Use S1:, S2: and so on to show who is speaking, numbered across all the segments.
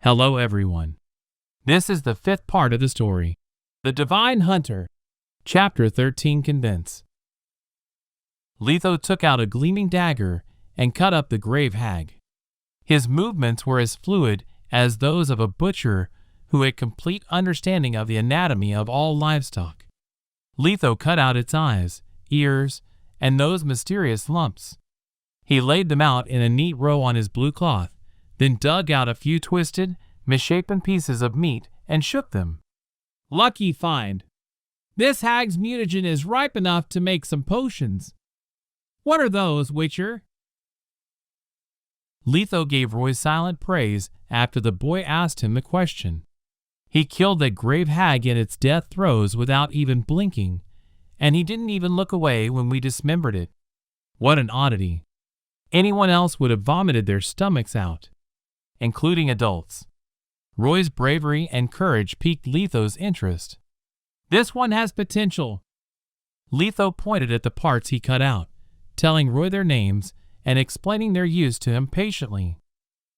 S1: Hello everyone. This is the 5th part of the story, The Divine Hunter, Chapter 13 Condensed. Letho took out a gleaming dagger and cut up the grave hag. His movements were as fluid as those of a butcher who had complete understanding of the anatomy of all livestock. Letho cut out its eyes, ears, and those mysterious lumps. He laid them out in a neat row on his blue cloth, then dug out a few twisted, misshapen pieces of meat and shook them.
S2: Lucky find. This hag's mutagen is ripe enough to make some potions. What are those, Witchēr?
S1: Letho gave Roy silent praise after the boy asked him the question. He killed that grave hag in its death throes without even blinking, and he didn't even look away when we dismembered it. What an oddity. Anyone else would have vomited their stomachs out, including adults. Roy's bravery and courage piqued Letho's interest.
S2: This one has potential.
S1: Letho pointed at the parts he cut out, telling Roy their names and explaining their use to him patiently.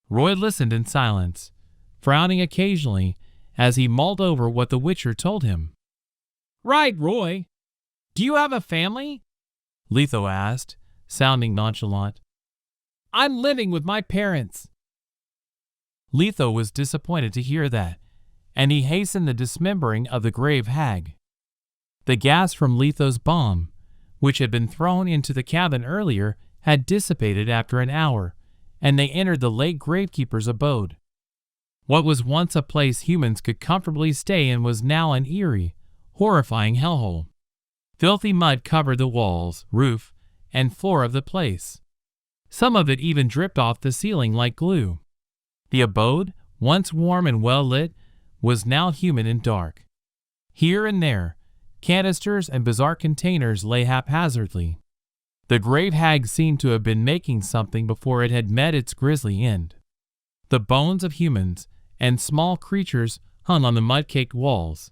S1: Roy listened in silence, frowning occasionally as he mulled over what the Witchēr told him.
S2: Right, Roy. Do you have a family?
S1: Letho asked, sounding nonchalant.
S2: I'm living with my parents.
S1: Letho was disappointed to hear that, and he hastened the dismembering of the grave hag. The gas from Letho's bomb, which had been thrown into the cabin earlier, had dissipated after an hour, and they entered the late gravekeeper's abode. What was once a place humans could comfortably stay in was now an eerie, horrifying hellhole. Filthy mud covered the walls, roof, and floor of the place. Some of it even dripped off the ceiling like glue. The abode, once warm and well lit, was now humid and dark. Here and there, canisters and bizarre containers lay haphazardly. The grave hag seemed to have been making something before it had met its grisly end. The bones of humans and small creatures hung on the mud-caked walls.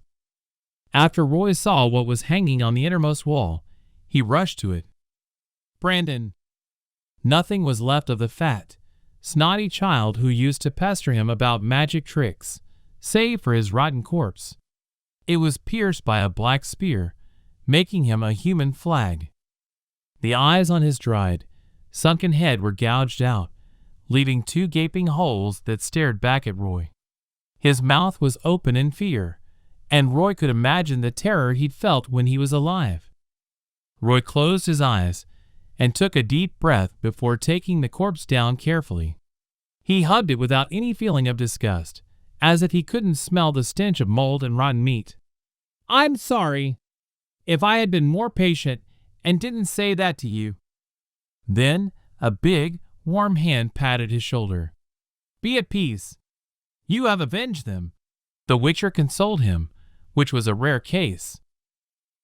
S1: After Roy saw what was hanging on the innermost wall, he rushed to it.
S2: Brandon.
S1: Nothing was left of the fat, snotty child who used to pester him about magic tricks, save for his rotten corpse. It was pierced by a black spear, making him a human flag. The eyes on his dried, sunken head were gouged out, leaving 2 gaping holes that stared back at Roy. His mouth was open in fear, and Roy could imagine the terror he'd felt when he was alive. Roy closed his eyes and took a deep breath before taking the corpse down carefully. He hugged it without any feeling of disgust, as if he couldn't smell the stench of mold and rotten meat.
S2: I'm sorry. If I had been more patient and didn't say that to you.
S1: Then a big, warm hand patted his shoulder.
S2: Be at peace. You have avenged them.
S1: The Witchēr consoled him, which was a rare case.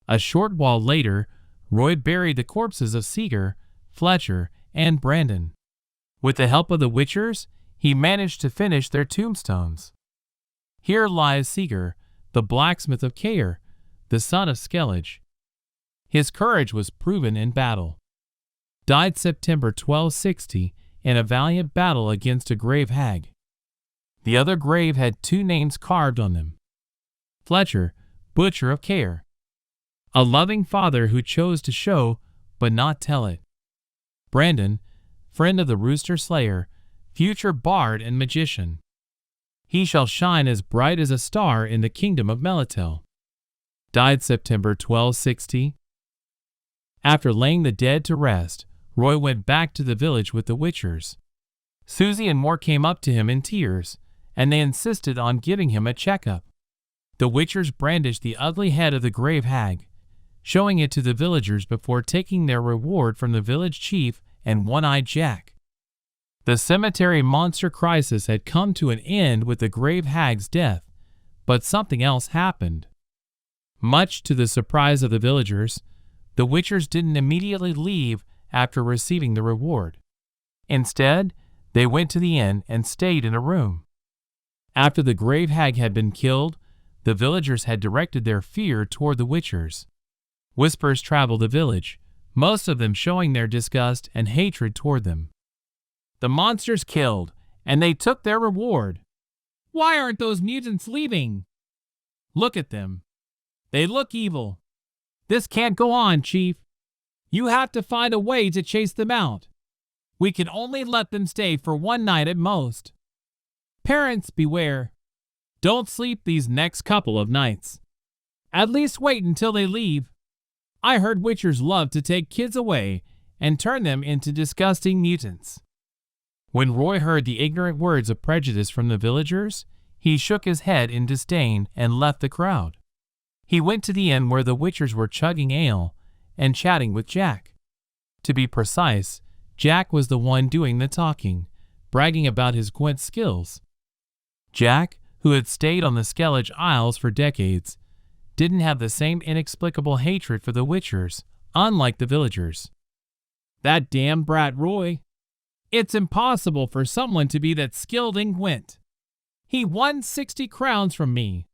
S1: A short while later, Roy buried the corpses of Seeger, Fletcher, and Brandon. With the help of the Witchērs, he managed to finish their tombstones. Here lies Seeger, the blacksmith of Kaer, the son of Skellige. His courage was proven in battle. Died September 1260 in a valiant battle against a grave hag. The other grave had 2 names carved on them. Fletcher, butcher of Kaer. A loving father who chose to show but not tell it. Brandon, friend of the rooster slayer, future bard and magician. He shall shine as bright as a star in the kingdom of Melitel. Died September 1260. After laying the dead to rest, Roy went back to the village with the Witchērs. Susie and Moore came up to him in tears, and they insisted on giving him a checkup. The Witchērs brandished the ugly head of the grave hag, showing it to the villagers before taking their reward from the village chief and One-Eyed Jack. The cemetery monster crisis had come to an end with the grave hag's death, but something else happened. Much to the surprise of the villagers, the Witchērs didn't immediately leave after receiving the reward. Instead, they went to the inn and stayed in a room. After the grave hag had been killed, the villagers had directed their fear toward the Witchērs. Whispers traveled the village, most of them showing their disgust and hatred toward them.
S2: The monsters killed, and they took their reward. Why aren't those mutants leaving? Look at them. They look evil. This can't go on, Chief. You have to find a way to chase them out. We can only let them stay for one night at most. Parents, beware. Don't sleep these next couple of nights. At least wait until they leave. I heard witchers love to take kids away and turn them into disgusting mutants. When Roy heard the ignorant words of prejudice from the villagers, he shook his head in disdain and left the crowd. He went to the inn where the witchers were chugging ale and chatting with Jack. To be precise, Jack was the one doing the talking, bragging about his Gwent skills. Jack, who had stayed on the Skellige Isles for decades, didn't have the same inexplicable hatred for the witchers, unlike the villagers. That damn brat Roy. It's impossible for someone to be that skilled in Gwent. He won 60 crowns from me.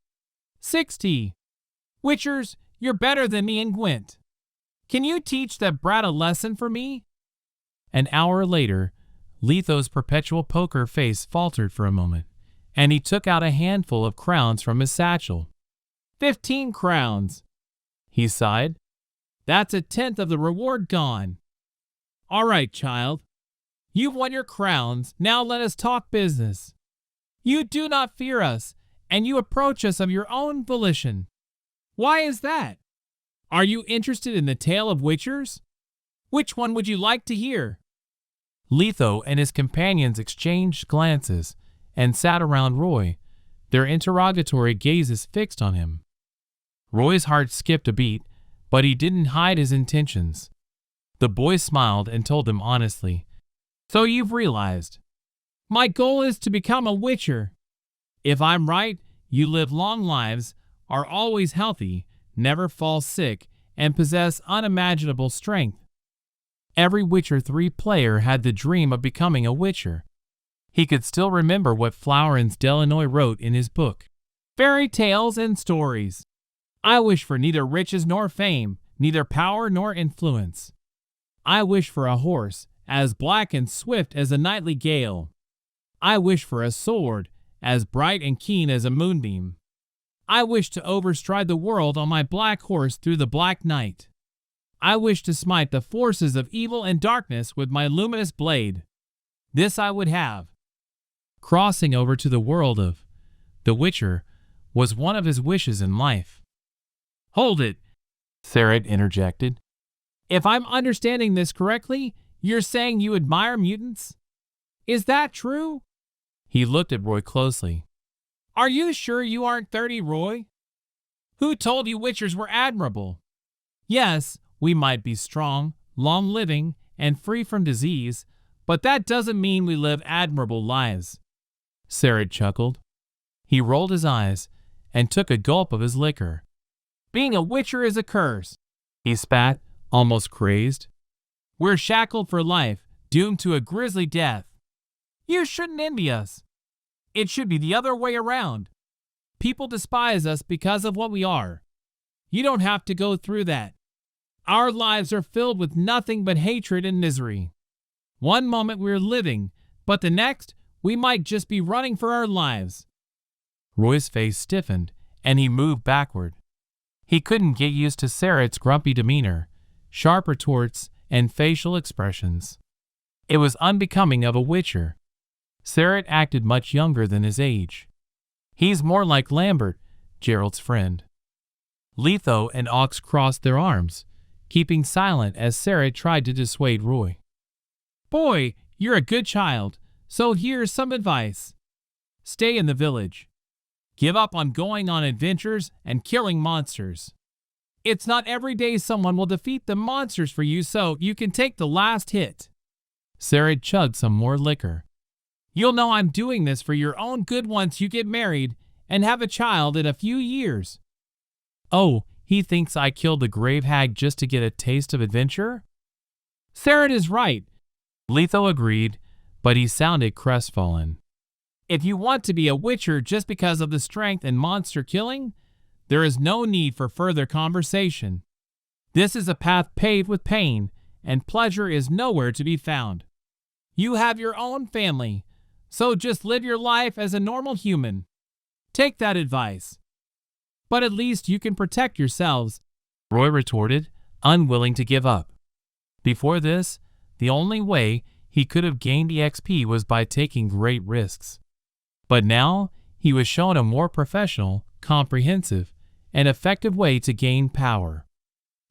S2: 60! Witchers, you're better than me in Gwent. Can you teach that brat a lesson for me? An hour later, Letho's perpetual poker face faltered for a moment, and he took out a handful of crowns from his satchel. 15 crowns. He sighed. That's a tenth of the reward gone. All right, child. You've won your crowns, now let us talk business. You do not fear us, and you approach us of your own volition. Why is that? Are you interested in the tale of witchers? Which one would you like to hear? Letho and his companions exchanged glances and sat around Roy, their interrogatory gazes fixed on him. Roy's heart skipped a beat, but he didn't hide his intentions. The boy smiled and told them honestly, "So you've realized. My goal is to become a witcher. If I'm right, you live long lives, are always healthy, never fall sick, and possess unimaginable strength." Every Witcher 3 player had the dream of becoming a witcher. He could still remember what Florence Delanoy wrote in his book. Fairy tales and stories. I wish for neither riches nor fame, neither power nor influence. I wish for a horse, as black and swift as a nightly gale. I wish for a sword, as bright and keen as a moonbeam. I wish to overstride the world on my black horse through the black night. I wish to smite the forces of evil and darkness with my luminous blade. This I would have. Crossing over to the world of The Witcher was one of his wishes in life. Hold it, Sarah interjected. If I'm understanding this correctly, you're saying you admire mutants? Is that true? He looked at Roy closely. Are you sure you aren't 30, Roy? Who told you witchers were admirable? Yes, we might be strong, long-living, and free from disease, but that doesn't mean we live admirable lives. Sarah chuckled. He rolled his eyes and took a gulp of his liquor. Being a witcher is a curse, he spat, almost crazed. We're shackled for life, doomed to a grisly death. You shouldn't envy us. It should be the other way around. People despise us because of what we are. You don't have to go through that. Our lives are filled with nothing but hatred and misery. One moment we're living, but the next, we might just be running for our lives. Roy's face stiffened, and he moved backward. He couldn't get used to Sarah's grumpy demeanor, sharp retorts, and facial expressions. It was unbecoming of a witcher. Sarah acted much younger than his age. He's more like Lambert, Gerald's friend. Letho and Ox crossed their arms, keeping silent as Sarah tried to dissuade Roy. Boy, you're a good child, so here's some advice. Stay in the village. Give up on going on adventures and killing monsters. It's not every day someone will defeat the monsters for you so you can take the last hit. Sarah chugged some more liquor. You'll know I'm doing this for your own good once you get married and have a child in a few years. Oh, he thinks I killed the grave hag just to get a taste of adventure? Sarah is right, Letho agreed, but he sounded crestfallen. If you want to be a witcher just because of the strength and monster killing, there is no need for further conversation. This is a path paved with pain, and pleasure is nowhere to be found. You have your own family, so just live your life as a normal human. Take that advice. But at least you can protect yourselves,
S1: Roy retorted, unwilling to give up. Before this, the only way he could have gained EXP was by taking great risks. But now, he was shown a more professional, comprehensive, and effective way to gain power.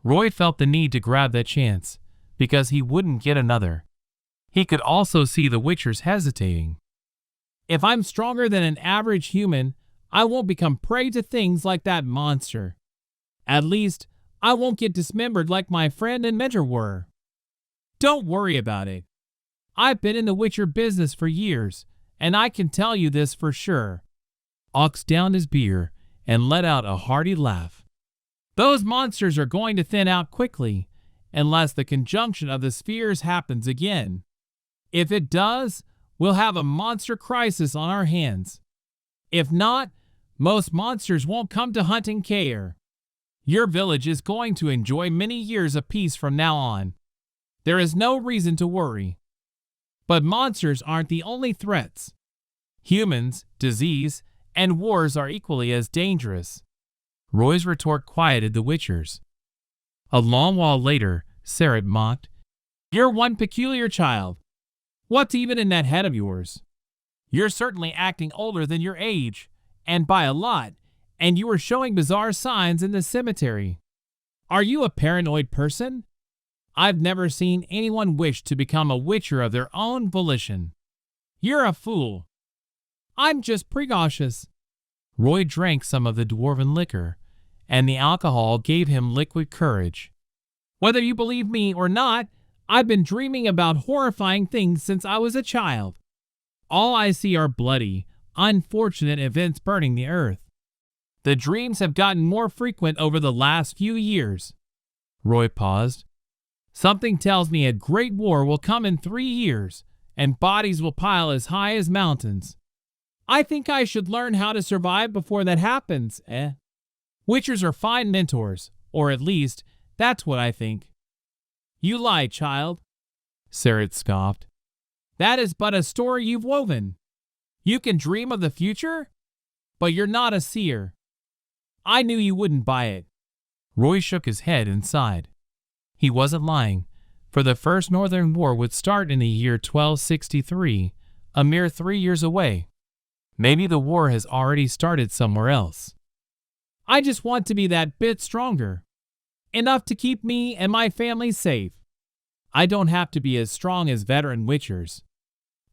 S1: Roy felt the need to grab that chance, because he wouldn't get another. He could also see the Witchers hesitating.
S2: If I'm stronger than an average human, I won't become prey to things like that monster. At least, I won't get dismembered like my friend and mentor were. Don't worry about it. I've been in the Witcher business for years, and I can tell you this for sure.
S1: Ox downed his beer and let out a hearty laugh.
S2: Those monsters are going to thin out quickly, unless the conjunction of the spheres happens again. If it does, we'll have a monster crisis on our hands. If not, most monsters won't come to hunt in Kaer. Your village is going to enjoy many years of peace from now on. There is no reason to worry. But monsters aren't the only threats. Humans, disease, and wars are equally as dangerous.
S1: Roy's retort quieted the Witchers. A long while later, Sarah mocked,
S2: You're one peculiar child. What's even in that head of yours? You're certainly acting older than your age, and by a lot, and you were showing bizarre signs in the cemetery. Are you a paranoid person? I've never seen anyone wish to become a Witcher of their own volition. You're a fool. I'm just precautious.
S1: Roy drank some of the dwarven liquor, and the alcohol gave him liquid courage.
S2: Whether you believe me or not, I've been dreaming about horrifying things since I was a child. All I see are bloody, unfortunate events burning the earth. The dreams have gotten more frequent over the last few years.
S1: Roy paused.
S2: Something tells me a great war will come in 3 years, and bodies will pile as high as mountains. I think I should learn how to survive before that happens, Witchers are fine mentors, or at least, that's what I think. You lie, child,
S1: Sarah scoffed.
S2: That is but a story you've woven. You can dream of the future, but you're not a seer. I knew you wouldn't buy it.
S1: Roy shook his head and sighed. He wasn't lying, for the First Northern War would start in the year 1263, a mere 3 years away. Maybe the war has already started somewhere else.
S2: I just want to be that bit stronger. Enough to keep me and my family safe. I don't have to be as strong as veteran Witchers.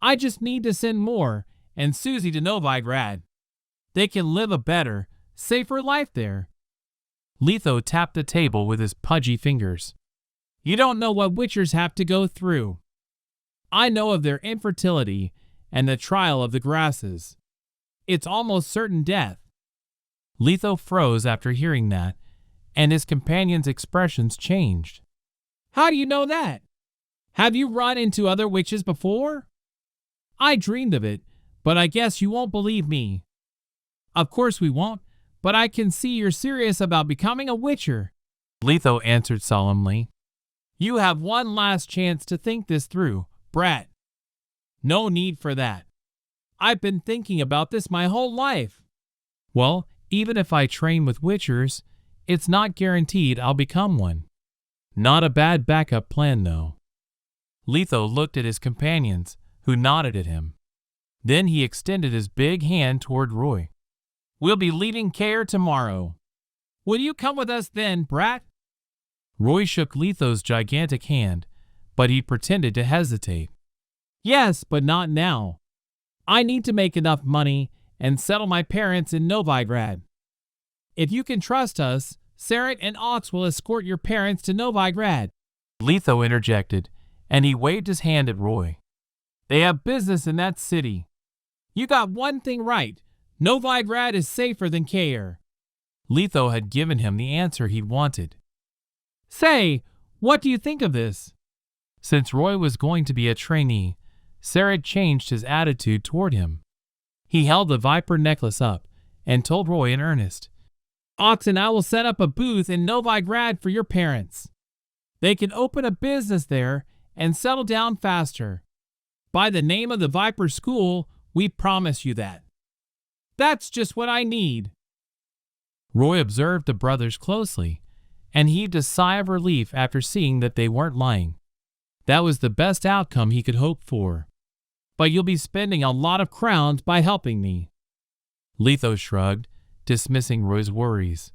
S2: I just need to send more and Susie to Novigrad. They can live a better, safer life there.
S1: Letho tapped the table with his pudgy fingers.
S2: You don't know what Witchers have to go through. I know of their infertility and the trial of the grasses. It's almost certain death.
S1: Letho froze after hearing that, and his companion's expressions changed.
S2: How do you know that? Have you run into other witches before? I dreamed of it, but I guess you won't believe me. Of course we won't, but I can see you're serious about becoming a Witcher,
S1: Letho answered solemnly.
S2: You have one last chance to think this through, brat. No need for that. I've been thinking about this my whole life.
S1: Well, even if I train with Witchers, it's not guaranteed I'll become one. Not a bad backup plan, though. Letho looked at his companions, who nodded at him. Then he extended his big hand toward Roy.
S2: We'll be leaving Kaer tomorrow. Will you come with us then, brat?
S1: Roy shook Letho's gigantic hand, but he pretended to hesitate.
S2: Yes, but not now. I need to make enough money and settle my parents in Novigrad. If you can trust us, Sarah and Ox will escort your parents to Novigrad.
S1: Letho interjected, and he waved his hand at Roy.
S2: They have business in that city. You got one thing right. Novigrad is safer than Kaer.
S1: Letho had given him the answer he wanted.
S2: Say, what do you think of this?
S1: Since Roy was going to be a trainee, Sarah changed his attitude toward him. He held the viper necklace up and told Roy in earnest,
S2: Ox and I will set up a booth in Novigrad for your parents. They can open a business there and settle down faster. By the name of the Viper School, we promise you that. That's just what I need.
S1: Roy observed the brothers closely and heaved a sigh of relief after seeing that they weren't lying. That was the best outcome he could hope for.
S2: But you'll be spending a lot of crowns by helping me.
S1: Letho shrugged, dismissing Roy's worries.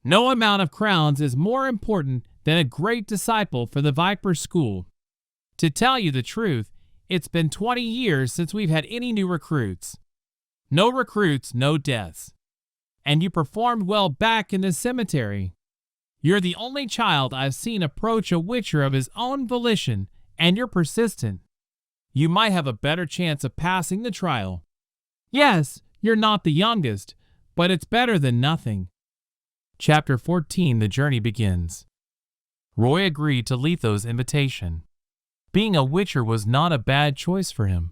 S2: No amount of crowns is more important than a great disciple for the Viper School. To tell you the truth, it's been 20 years since we've had any new recruits. No recruits, no deaths. And you performed well back in the cemetery. You're the only child I've seen approach a Witcher of his own volition, and you're persistent. You might have a better chance of passing the trial. Yes, you're not the youngest, but it's better than nothing.
S1: Chapter 14, The Journey Begins. Roy agreed to Letho's invitation. Being a Witcher was not a bad choice for him,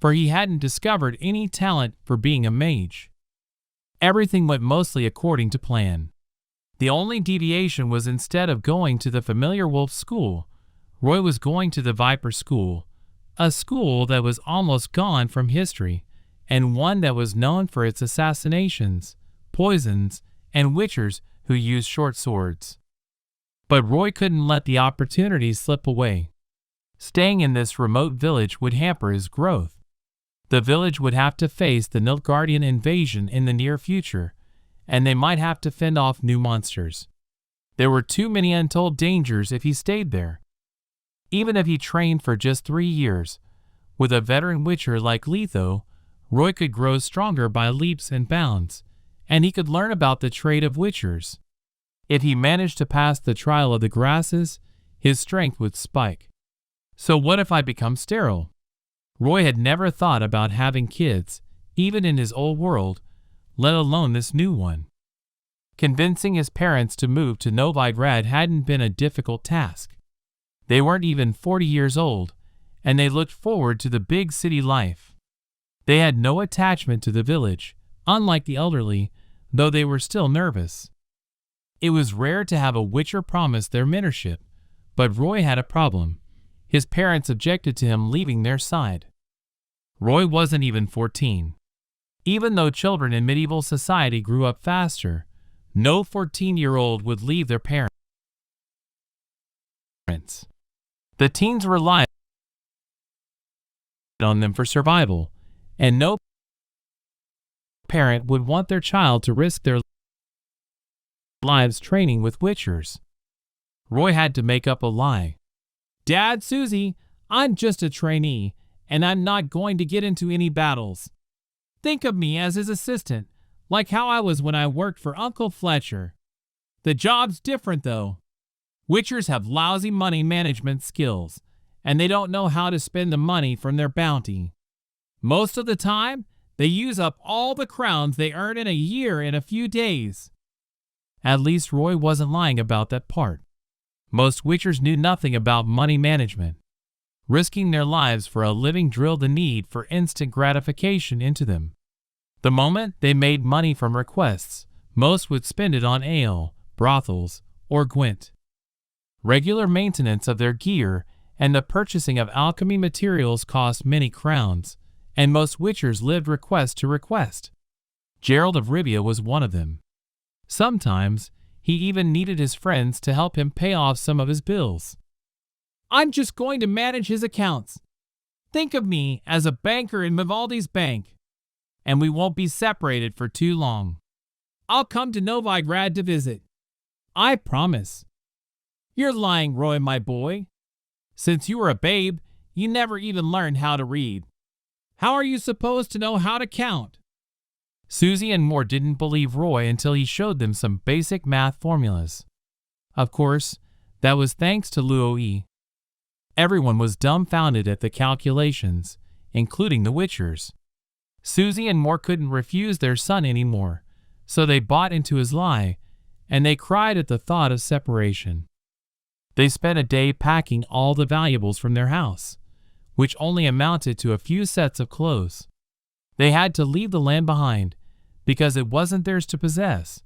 S1: for he hadn't discovered any talent for being a mage. Everything went mostly according to plan. The only deviation was instead of going to the familiar wolf school, Roy was going to the Viper School, a school that was almost gone from history, and one that was known for its assassinations, poisons, and witchers who used short swords. But Roy couldn't let the opportunity slip away. Staying in this remote village would hamper his growth. The village would have to face the Nilfgaardian invasion in the near future, and they might have to fend off new monsters. There were too many untold dangers if he stayed there. Even if he trained for just 3 years, with a veteran Witcher like Letho, Roy could grow stronger by leaps and bounds, and he could learn about the trade of Witchers. If he managed to pass the trial of the grasses, his strength would spike. So what if I become sterile? Roy had never thought about having kids, even in his old world, let alone this new one. Convincing his parents to move to Novigrad hadn't been a difficult task. They weren't even 40 years old, and they looked forward to the big city life. They had no attachment to the village, unlike the elderly, though they were still nervous. It was rare to have a Witcher promise their mentorship, but Roy had a problem. His parents objected to him leaving their side. Roy wasn't even 14. Even though children in medieval society grew up faster, no 14-year-old would leave their parents. The teens relied on them for survival, and no parent would want their child to risk their lives training with Witchers. Roy had to make up a lie.
S2: Dad, Susie, I'm just a trainee, and I'm not going to get into any battles. Think of me as his assistant, like how I was when I worked for Uncle Fletcher. The job's different, though. Witchers have lousy money management skills, and they don't know how to spend the money from their bounty. Most of the time, they use up all the crowns they earn in a year in a few days.
S1: At least Roy wasn't lying about that part. Most Witchers knew nothing about money management. Risking their lives for a living drilled the need for instant gratification into them. The moment they made money from requests, most would spend it on ale, brothels, or Gwent. Regular maintenance of their gear and the purchasing of alchemy materials cost many crowns, and most Witchers lived request to request. Gerald of Rivia was one of them. Sometimes, he even needed his friends to help him pay off some of his bills.
S2: I'm just going to manage his accounts. Think of me as a banker in Vivaldi's bank, and we won't be separated for too long. I'll come to Novigrad to visit. I promise. You're lying, Roy, my boy. Since you were a babe, you never even learned how to read. How are you supposed to know how to count?
S1: Susie and Moore didn't believe Roy until he showed them some basic math formulas. Of course, that was thanks to Luo Yi. Everyone was dumbfounded at the calculations, including the Witchers. Susie and Moore couldn't refuse their son anymore, so they bought into his lie, and they cried at the thought of separation. They spent a day packing all the valuables from their house, which only amounted to a few sets of clothes. They had to leave the land behind, because it wasn't theirs to possess.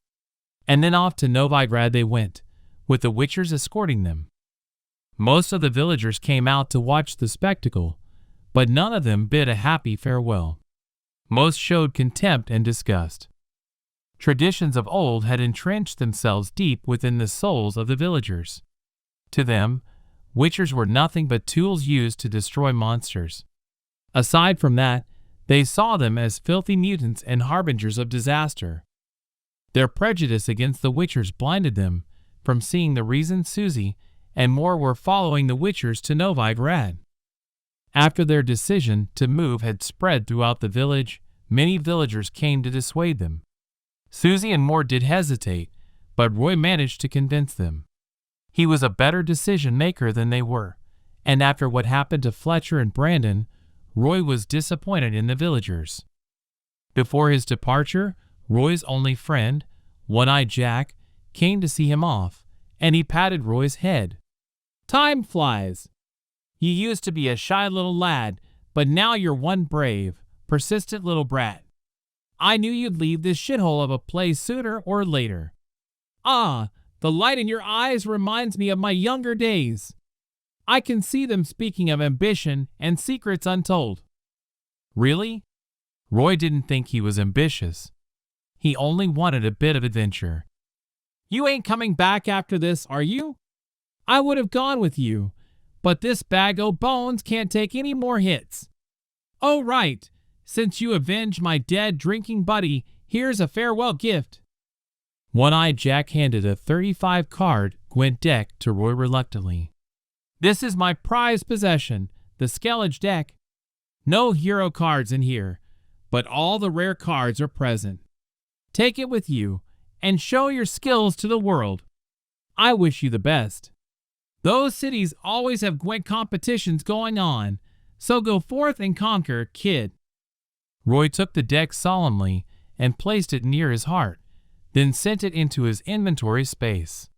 S1: And then off to Novigrad they went, with the Witchers escorting them. Most of the villagers came out to watch the spectacle, but none of them bid a happy farewell. Most showed contempt and disgust. Traditions of old had entrenched themselves deep within the souls of the villagers. To them, witchers were nothing but tools used to destroy monsters. Aside from that, they saw them as filthy mutants and harbingers of disaster. Their prejudice against the witchers blinded them from seeing the reason Susie and more were following the witchers to Novigrad. After their decision to move had spread throughout the village, many villagers came to dissuade them. Susie and Moore did hesitate, but Roy managed to convince them. He was a better decision maker than they were, and after what happened to Fletcher and Brandon, Roy was disappointed in the villagers. Before his departure, Roy's only friend, One-Eyed Jack, came to see him off, and he patted Roy's head.
S2: "Time flies. You used to be a shy little lad, but now you're one brave, persistent little brat. I knew you'd leave this shithole of a place sooner or later. Ah, the light in your eyes reminds me of my younger days. I can see them speaking of ambition and secrets untold."
S1: Really? Roy didn't think he was ambitious. He only wanted a bit of adventure.
S2: "You ain't coming back after this, are you? I would have gone with you, but this bag o' bones can't take any more hits. Oh, right. Since you avenged my dead drinking buddy, here's a farewell gift."
S1: One-Eyed Jack handed a 35-card Gwent deck to Roy reluctantly.
S2: "This is my prized possession, the Skellige deck. No hero cards in here, but all the rare cards are present. Take it with you and show your skills to the world. I wish you the best. Those cities always have Gwent competitions going on, so go forth and conquer, kid."
S1: Roy took the deck solemnly and placed it near his heart, then sent it into his inventory space.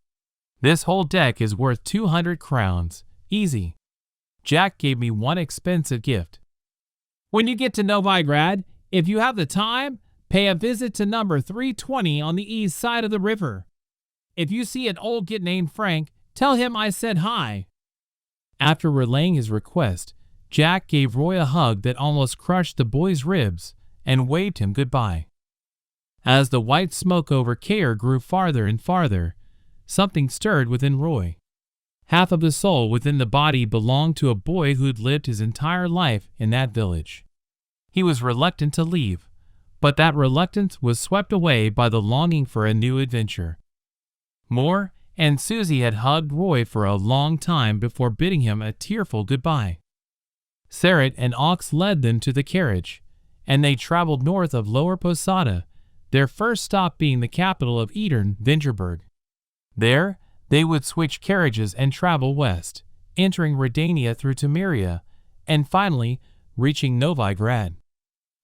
S1: "This whole deck is worth 200 crowns. Easy. Jack gave me one expensive gift."
S2: "When you get to Novigrad, if you have the time, pay a visit to number 320 on the east side of the river. If you see an old git named Frank, tell him I said hi."
S1: After relaying his request, Jack gave Roy a hug that almost crushed the boy's ribs and waved him goodbye. As the white smoke over Kaer grew farther and farther, something stirred within Roy. Half of the soul within the body belonged to a boy who'd lived his entire life in that village. He was reluctant to leave, but that reluctance was swept away by the longing for a new adventure. Moore and Susie had hugged Roy for a long time before bidding him a tearful goodbye. Sarah and Ox led them to the carriage, and they traveled north of Lower Posada, their first stop being the capital of Eastern Vengerberg. There, they would switch carriages and travel west, entering Redania through Temeria, and finally reaching Novigrad.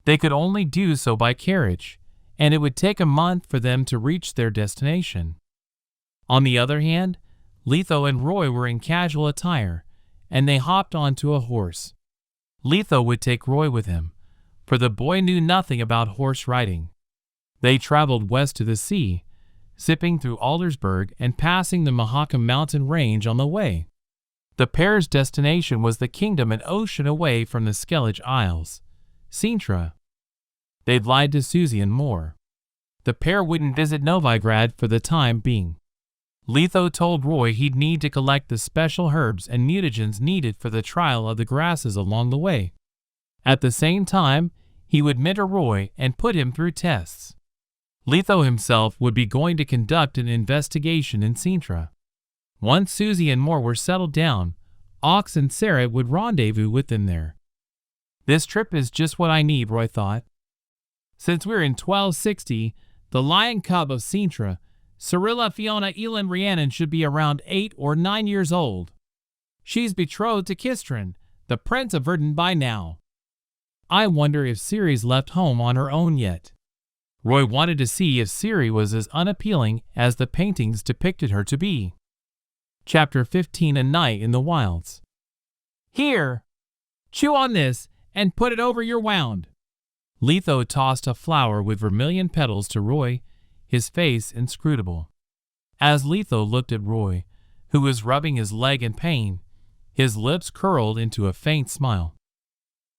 S1: They could only do so by carriage, and it would take a month for them to reach their destination. On the other hand, Letho and Roy were in casual attire, and they hopped onto a horse. Letho would take Roy with him, for the boy knew nothing about horse riding. They traveled west to the sea, zipping through Aldersburg and passing the Mahakam mountain range on the way. The pair's destination was the kingdom an ocean away from the Skellige Isles, Sintra. They'd lied to Susie and Moore. The pair wouldn't visit Novigrad for the time being. Letho told Roy he'd need to collect the special herbs and mutagens needed for the trial of the grasses along the way. At the same time, he would mentor Roy and put him through tests. Letho himself would be going to conduct an investigation in Sintra. Once Susie and Moore were settled down, Ox and Sarah would rendezvous with them there. This trip is just what I need, Roy thought. Since we're in 1260, the lion cub of Sintra, Cyrilla Fiona Elin Rhiannon, should be around 8 or 9 years old. She's betrothed to Kistrin, the Prince of Verdun by now. I wonder if Ciri's left home on her own yet. Roy wanted to see if Ciri was as unappealing as the paintings depicted her to be. Chapter 15: A Night in the Wilds.
S2: "Here, chew on this and put it over your wound."
S1: Letho tossed a flower with vermilion petals to Roy, his face inscrutable. As Letho looked at Roy, who was rubbing his leg in pain, his lips curled into a faint smile.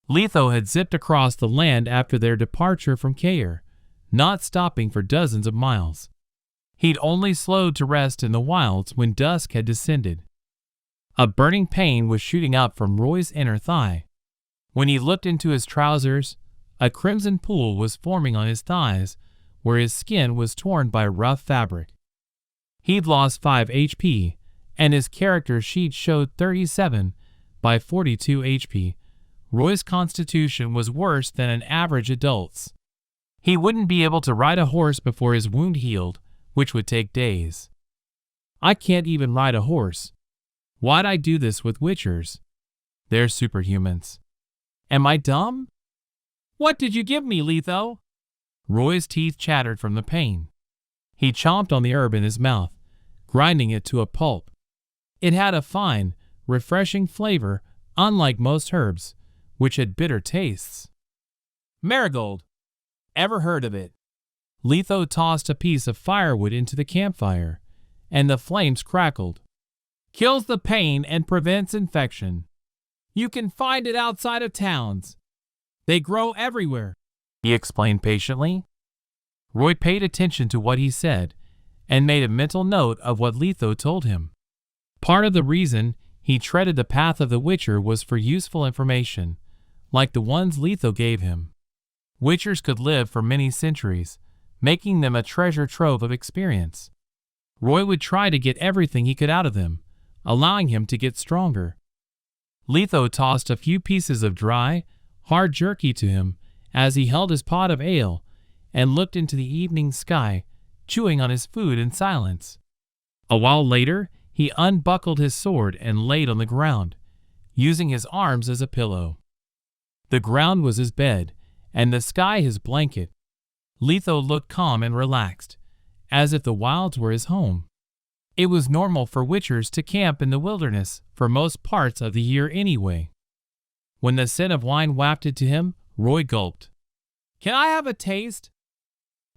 S1: Letho had zipped across the land after their departure from Kaer, not stopping for dozens of miles. He'd only slowed to rest in the wilds when dusk had descended. A burning pain was shooting up from Roy's inner thigh. When he looked into his trousers, a crimson pool was forming on his thighs where his skin was torn by rough fabric. He'd lost 5 HP, and his character sheet showed 37 by 42 HP. Roy's constitution was worse than an average adult's. He wouldn't be able to ride a horse before his wound healed, which would take days. I can't even ride a horse. Why'd I do this with Witchers? They're superhumans. Am I dumb?
S2: What did you give me, Letho?
S1: Roy's teeth chattered from the pain. He chomped on the herb in his mouth, grinding it to a pulp. It had a fine, refreshing flavor, unlike most herbs, which had bitter tastes.
S2: Marigold. Ever heard of it?
S1: Letho tossed a piece of firewood into the campfire, and the flames crackled.
S2: Kills the pain and prevents infection. You can find it outside of towns. They grow everywhere,
S1: he explained patiently. Roy paid attention to what he said and made a mental note of what Letho told him. Part of the reason he treaded the path of the Witcher was for useful information, like the ones Letho gave him. Witchers could live for many centuries, making them a treasure trove of experience. Roy would try to get everything he could out of them, allowing him to get stronger. Letho tossed a few pieces of dry, hard jerky to him as he held his pot of ale and looked into the evening sky, chewing on his food in silence. A while later, he unbuckled his sword and laid on the ground, using his arms as a pillow. The ground was his bed, and the sky his blanket. Letho looked calm and relaxed, as if the wilds were his home. It was normal for Witchers to camp in the wilderness for most parts of the year anyway. When the scent of wine wafted to him, Roy gulped.
S2: Can I have a taste?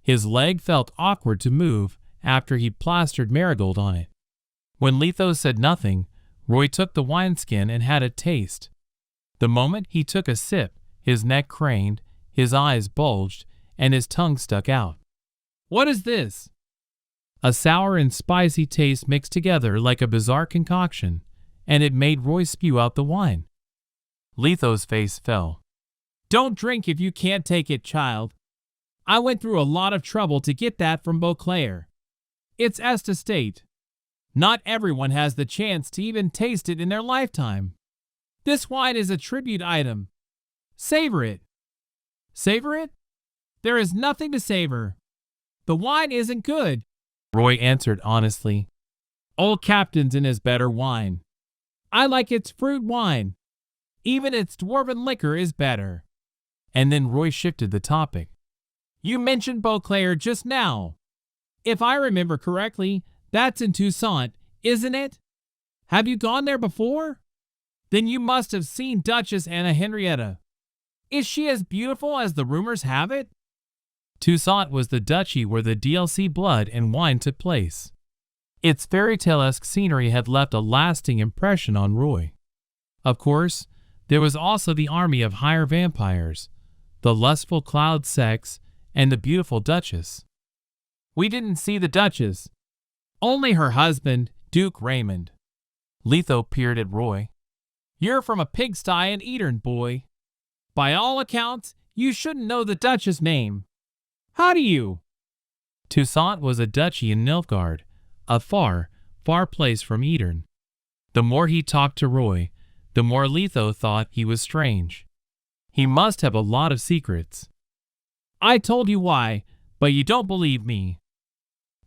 S1: His leg felt awkward to move after he'd plastered marigold on it. When Letho said nothing, Roy took the wineskin and had a taste. The moment he took a sip, his neck craned, his eyes bulged, and his tongue stuck out.
S2: What is this?
S1: A sour and spicy taste mixed together like a bizarre concoction, and it made Roy spew out the wine. Letho's face fell.
S2: Don't drink if you can't take it, child. I went through a lot of trouble to get that from Kaer. It's estate. Not everyone has the chance to even taste it in their lifetime. This wine is a tribute item. Savor it. Savor it? There is nothing to savor. The wine isn't good,
S1: Roy answered honestly.
S2: Old Captain's in his better wine. I like its fruit wine. Even its dwarven liquor is better.
S1: And then Roy shifted the topic.
S2: You mentioned Kaer just now. If I remember correctly, that's in Toussaint, isn't it? Have you gone there before? Then you must have seen Duchess Anna Henrietta. Is she as beautiful as the rumors have it?
S1: Toussaint was the duchy where the DLC Blood and Wine took place. Its fairy tale-esque scenery had left a lasting impression on Roy. Of course, there was also the army of higher vampires, the lustful Cloud Sex, and the beautiful Duchess.
S2: We didn't see the Duchess. Only her husband, Duke Raymond.
S1: Letho peered at Roy.
S2: You're from a pigsty in Eastern, boy. By all accounts, you shouldn't know the Duchess' name. How do you?
S1: Toussaint was a duchy in Nilfgaard, a far, far place from Eastern. The more he talked to Roy, the more Letho thought he was strange. He must have a lot of secrets.
S2: I told you why, but you don't believe me.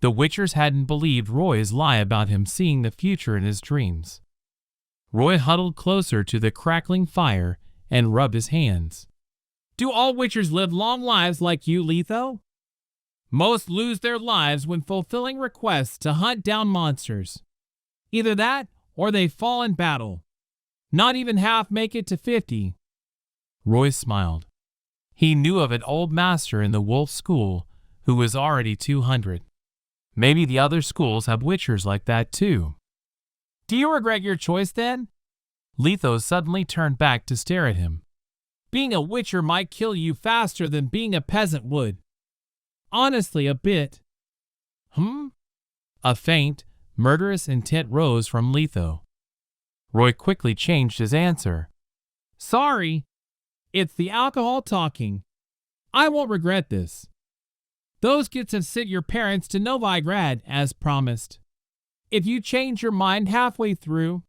S1: The Witchers hadn't believed Roy's lie about him seeing the future in his dreams. Roy huddled closer to the crackling fire and rubbed his hands.
S2: Do all Witchers live long lives like you, Letho? Most lose their lives when fulfilling requests to hunt down monsters. Either that, or they fall in battle. Not even half make it to 50.
S1: Roy smiled. He knew of an old master in the Wolf School who was already 200. Maybe the other schools have Witchers like that too.
S2: Do you regret your choice then?
S1: Letho suddenly turned back to stare at him.
S2: Being a witcher might kill you faster than being a peasant would. Honestly, a bit.
S1: A faint, murderous intent rose from Letho. Roy quickly changed his answer.
S2: Sorry. It's the alcohol talking. I won't regret this. Those kids have sent your parents to Novigrad as promised. If you change your mind halfway through,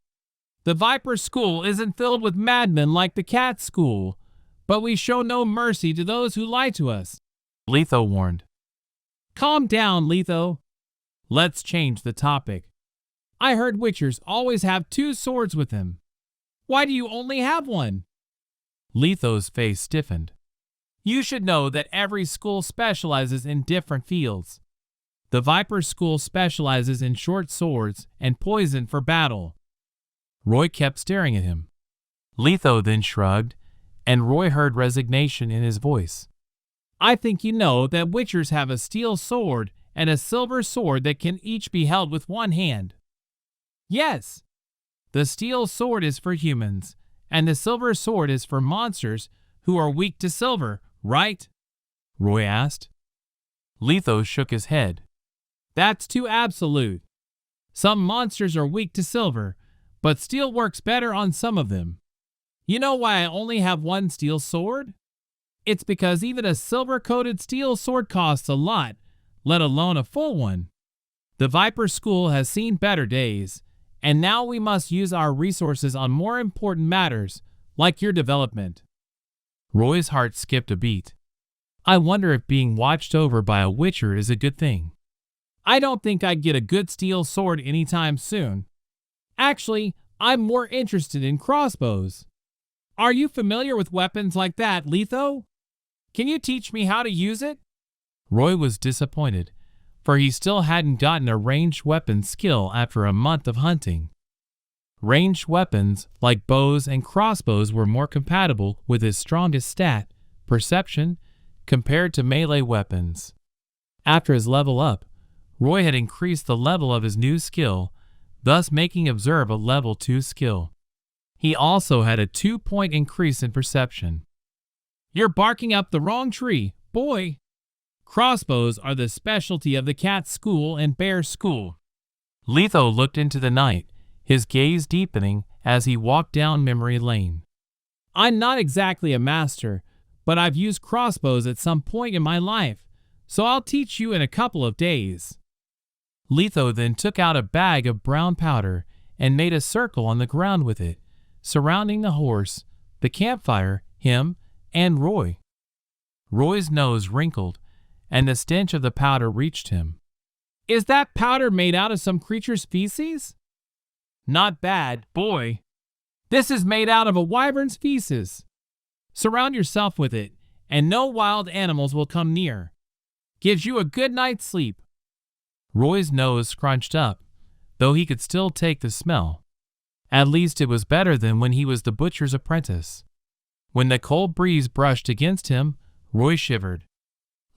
S2: the Viper School isn't filled with madmen like the Cat School, but we show no mercy to those who lie to us,
S1: Letho warned.
S2: Calm down, Letho. Let's change the topic. I heard witchers always have 2 swords with them. Why do you only have one?
S1: Letho's face stiffened.
S2: You should know that every school specializes in different fields. The Viper School specializes in short swords and poison for battle.
S1: Roy kept staring at him. Letho then shrugged, and Roy heard resignation in his voice.
S2: I think you know that witchers have a steel sword and a silver sword that can each be held with one hand. Yes, the steel sword is for humans, and the silver sword is for monsters who are weak to silver, right?
S1: Roy asked. Letho shook his head.
S2: That's too absolute. Some monsters are weak to silver, but steel works better on some of them. You know why I only have one steel sword? It's because even a silver-coated steel sword costs a lot, let alone a full one. The Viper School has seen better days, and now we must use our resources on more important matters, like your development.
S1: Roy's heart skipped a beat. I wonder if being watched over by a witcher is a good thing.
S2: I don't think I'd get a good steel sword anytime soon. Actually, I'm more interested in crossbows. Are you familiar with weapons like that, Letho? Can you teach me how to use it?
S1: Roy was disappointed, for he still hadn't gotten a ranged weapon skill after a month of hunting. Ranged weapons, like bows and crossbows, were more compatible with his strongest stat, perception, compared to melee weapons. After his level up, Roy had increased the level of his new skill, thus making Observe a level 2 skill. He also had a 2-point increase in perception.
S2: You're barking up the wrong tree, boy. Crossbows are the specialty of the Cat School and Bear School.
S1: Letho looked into the night, his gaze deepening as he walked down memory lane.
S2: I'm not exactly a master, but I've used crossbows at some point in my life, so I'll teach you in a couple of days.
S1: Letho then took out a bag of brown powder and made a circle on the ground with it, surrounding the horse, the campfire, him, and Roy. Roy's nose wrinkled, and the stench of the powder reached him.
S2: Is that powder made out of some creature's feces? Not bad, boy. This is made out of a wyvern's feces. Surround yourself with it, and no wild animals will come near. Gives you a good night's sleep.
S1: Roy's nose scrunched up, though he could still take the smell. At least it was better than when he was the butcher's apprentice. When the cold breeze brushed against him, Roy shivered.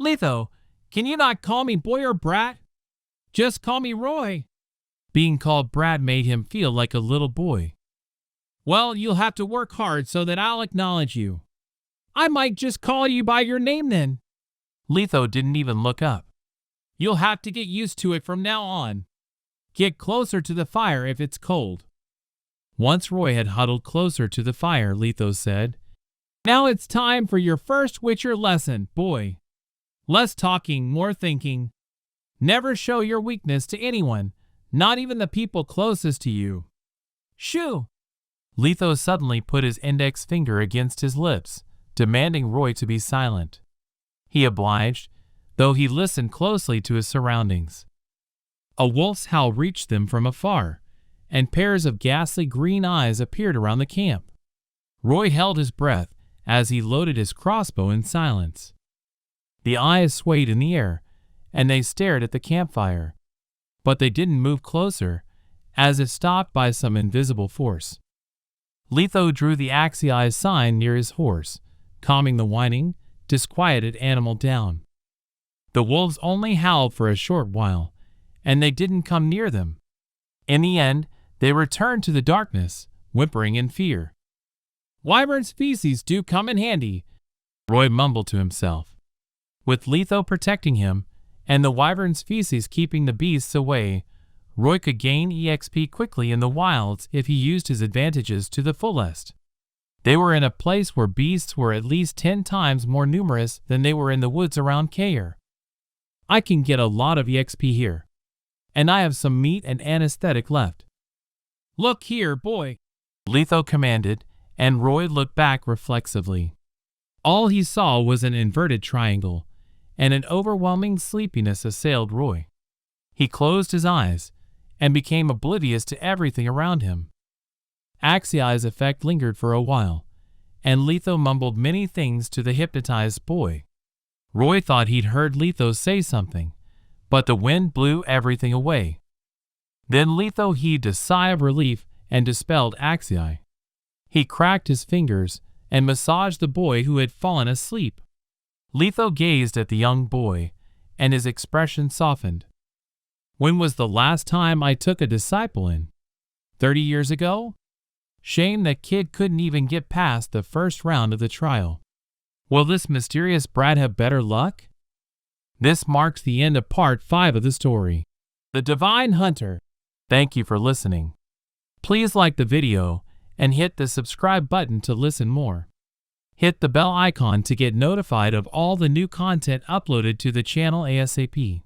S2: Letho, can you not call me boy or brat? Just call me Roy.
S1: Being called brat made him feel like a little boy.
S2: Well, you'll have to work hard so that I'll acknowledge you. I might just call you by your name then.
S1: Letho didn't even look up.
S2: You'll have to get used to it from now on. Get closer to the fire if it's cold.
S1: Once Roy had huddled closer to the fire, Letho said,
S2: Now it's time for your first Witcher lesson, boy. Less talking, more thinking. Never show your weakness to anyone, not even the people closest to you. Shoo!
S1: Letho suddenly put his index finger against his lips, demanding Roy to be silent. He obliged, though he listened closely to his surroundings. A wolf's howl reached them from afar, and pairs of ghastly green eyes appeared around the camp. Roy held his breath as he loaded his crossbow in silence. The eyes swayed in the air, and they stared at the campfire, but they didn't move closer, as if stopped by some invisible force. Letho drew the Axii sign near his horse, calming the whining, disquieted animal down. The wolves only howled for a short while, and they didn't come near them. In the end, they returned to the darkness, whimpering in fear.
S2: Wyvern's feces do come in handy,
S1: Roy mumbled to himself. With Litho protecting him, and the wyvern's feces keeping the beasts away, Roy could gain EXP quickly in the wilds if he used his advantages to the fullest. They were in a place where beasts were at least 10 times more numerous than they were in the woods around Kaer. I can get a lot of EXP here, and I have some meat and anesthetic left.
S2: Look here, boy,
S1: Litho commanded, and Roy looked back reflexively. All he saw was an inverted triangle, and an overwhelming sleepiness assailed Roy. He closed his eyes and became oblivious to everything around him. Axiai's effect lingered for a while, and Litho mumbled many things to the hypnotized boy. Roy thought he'd heard Litho say something, but the wind blew everything away. Then Litho heaved a sigh of relief and dispelled Axiai. He cracked his fingers and massaged the boy who had fallen asleep. Litho gazed at the young boy, and his expression softened. When was the last time I took a disciple in? 30 years ago? Shame that kid couldn't even get past the first round of the trial. Will this mysterious brat have better luck? This marks the end of part 5 of the story, The Divine Hunter. Thank you for listening. Please like the video and hit the subscribe button to listen more. Hit the bell icon to get notified of all the new content uploaded to the channel ASAP.